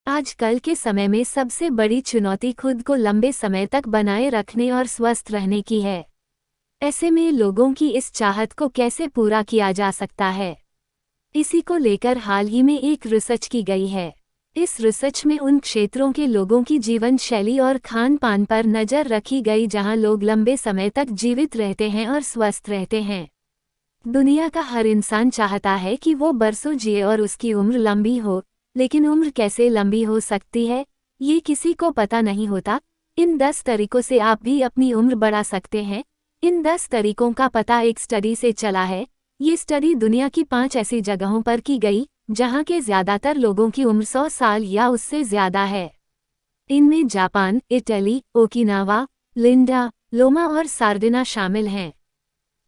आजकल के समय में सबसे बड़ी चुनौती खुद को लंबे समय तक बनाए रखने और स्वस्थ रहने की है। ऐसे में लोगों की इस चाहत को कैसे पूरा किया जा सकता है, इसी को लेकर हाल ही में एक रिसर्च की गई है। इस रिसर्च में उन क्षेत्रों के लोगों की जीवन शैली और खान पान पर नज़र रखी गई जहां लोग लंबे समय तक जीवित रहते हैं और स्वस्थ रहते हैं। दुनिया का हर इंसान चाहता है कि वो बरसों जिए और उसकी उम्र लंबी हो, लेकिन उम्र कैसे लंबी हो सकती है, ये किसी को पता नहीं होता। इन 10 तरीकों से आप भी अपनी उम्र बढ़ा सकते हैं। इन 10 तरीकों का पता एक स्टडी से चला है। ये स्टडी दुनिया की 5 ऐसी जगहों पर की गई जहां के ज्यादातर लोगों की उम्र 100 साल या उससे ज्यादा है। इनमें जापान, इटली, ओकिनावा, लिंडा, लोमा और सार्डिना शामिल हैं।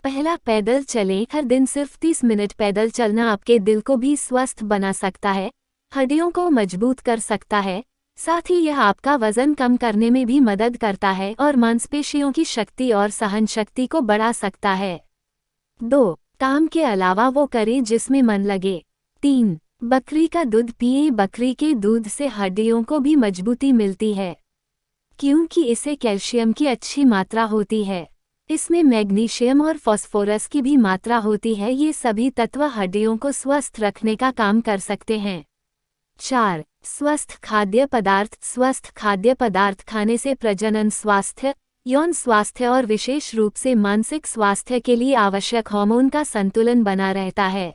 पहला, पैदल चलें। हर दिन सिर्फ 30 मिनट पैदल चलना आपके दिल को भी स्वस्थ बना सकता है, हड्डियों को मजबूत कर सकता है, साथ ही यह आपका वजन कम करने में भी मदद करता है और मांसपेशियों की शक्ति और सहन शक्ति को बढ़ा सकता है। 2, काम के अलावा वो करें जिसमें मन लगे। 3, बकरी का दूध पिएं। बकरी के दूध से हड्डियों को भी मजबूती मिलती है, क्योंकि इसे कैल्शियम की अच्छी मात्रा होती है। इसमें मैग्नीशियम और फास्फोरस की भी मात्रा होती है। ये सभी तत्व हड्डियों को स्वस्थ रखने का काम कर सकते हैं। 4, स्वस्थ खाद्य पदार्थ। स्वस्थ खाद्य पदार्थ खाने से प्रजनन स्वास्थ्य, यौन स्वास्थ्य और विशेष रूप से मानसिक स्वास्थ्य के लिए आवश्यक हार्मोन का संतुलन बना रहता है।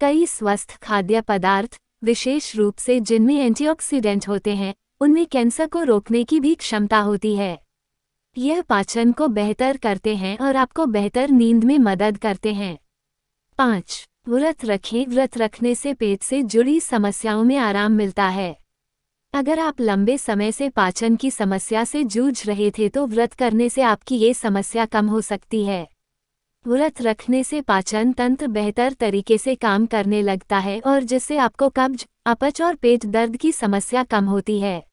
कई स्वस्थ खाद्य पदार्थ, विशेष रूप से जिनमें एंटीऑक्सीडेंट होते हैं, उनमें कैंसर को रोकने की भी क्षमता होती है। यह पाचन को बेहतर करते हैं और आपको बेहतर नींद में मदद करते हैं। 5, व्रत रखें। व्रत रखने से पेट से जुड़ी समस्याओं में आराम मिलता है। अगर आप लंबे समय से पाचन की समस्या से जूझ रहे थे तो व्रत करने से आपकी ये समस्या कम हो सकती है। व्रत रखने से पाचन तंत्र बेहतर तरीके से काम करने लगता है और जिससे आपको कब्ज, अपच और पेट दर्द की समस्या कम होती है।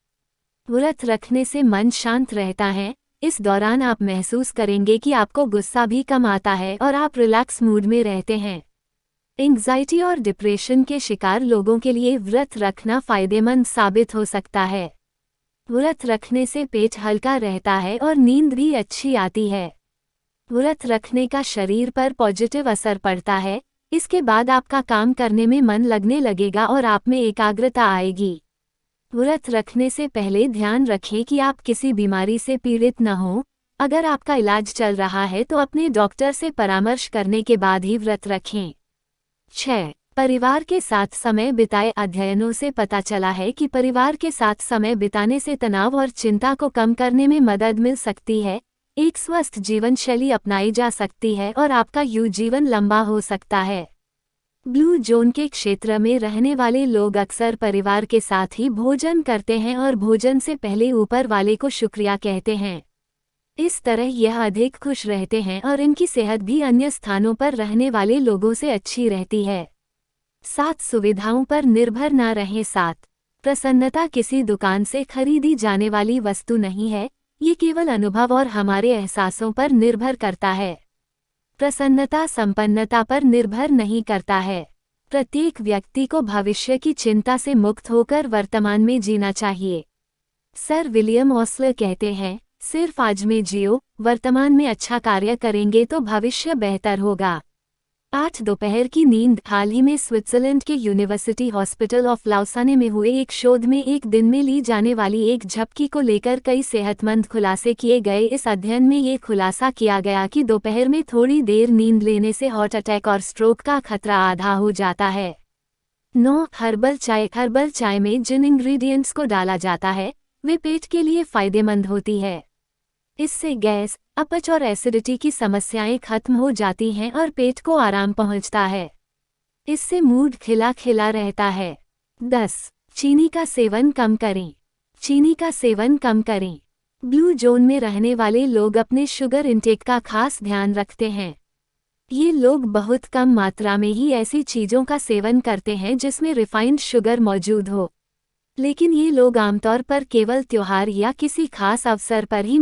व्रत रखने से मन शांत रहता है। इस दौरान आप महसूस करेंगे कि आपको गुस्सा भी कम आता है और आप रिलैक्स मूड में रहते हैं। एंग्जाइटी और डिप्रेशन के शिकार लोगों के लिए व्रत रखना फायदेमंद साबित हो सकता है। व्रत रखने से पेट हल्का रहता है और नींद भी अच्छी आती है। व्रत रखने का शरीर पर पॉजिटिव असर पड़ता है। इसके बाद आपका काम करने में मन लगने लगेगा और आप में एकाग्रता आएगी। व्रत रखने से पहले ध्यान रखें कि आप किसी बीमारी से पीड़ित न हों। अगर आपका इलाज चल रहा है तो अपने डॉक्टर से परामर्श करने के बाद ही व्रत रखें। 6, परिवार के साथ समय बिताएं। अध्ययनों से पता चला है कि परिवार के साथ समय बिताने से तनाव और चिंता को कम करने में मदद मिल सकती है। एक स्वस्थ जीवन शैली अपनाई जा सकती है और आपका जीवन लंबा हो सकता है। ब्लू जोन के क्षेत्र में रहने वाले लोग अक्सर परिवार के साथ ही भोजन करते हैं और भोजन से पहले ऊपर वाले को शुक्रिया कहते हैं। इस तरह यह अधिक खुश रहते हैं और इनकी सेहत भी अन्य स्थानों पर रहने वाले लोगों से अच्छी रहती है। 7, सुविधाओं पर निर्भर न रहें। 7, प्रसन्नता किसी दुकान से खरीदी जाने वाली वस्तु नहीं है, ये केवल अनुभव और हमारे एहसासों पर निर्भर करता है। प्रसन्नता संपन्नता पर निर्भर नहीं करता है। प्रत्येक व्यक्ति को भविष्य की चिंता से मुक्त होकर वर्तमान में जीना चाहिए। सर विलियम ऑस्लर कहते हैं, सिर्फ आज में जियो, वर्तमान में अच्छा कार्य करेंगे तो भविष्य बेहतर होगा। 8, दोपहर की नींद। हाल ही में स्विट्जरलैंड के यूनिवर्सिटी हॉस्पिटल ऑफ लाउसाने में हुए एक शोध में एक दिन में ली जाने वाली एक झपकी को लेकर कई सेहतमंद खुलासे किए गए। इस अध्ययन में ये खुलासा किया गया कि दोपहर में थोड़ी देर नींद लेने से हार्ट अटैक और स्ट्रोक का खतरा आधा हो जाता है। 9, हर्बल चाय। हर्बल चाय में जिन इंग्रेडिएंट्स को डाला जाता है वे पेट के लिए फायदेमंद होती है। इससे गैस, अपच और एसिडिटी की समस्याएं खत्म हो जाती हैं और पेट को आराम पहुंचता है। इससे मूड खिला खिला रहता है। 10, चीनी का सेवन कम करें। चीनी का सेवन कम करें। ब्लू जोन में रहने वाले लोग अपने शुगर इंटेक का खास ध्यान रखते हैं। ये लोग बहुत कम मात्रा में ही ऐसी चीज़ों का सेवन करते हैं जिसमें रिफाइंड शुगर मौजूद हो, लेकिन ये लोग आमतौर पर केवल त्योहार या किसी खास अवसर पर ही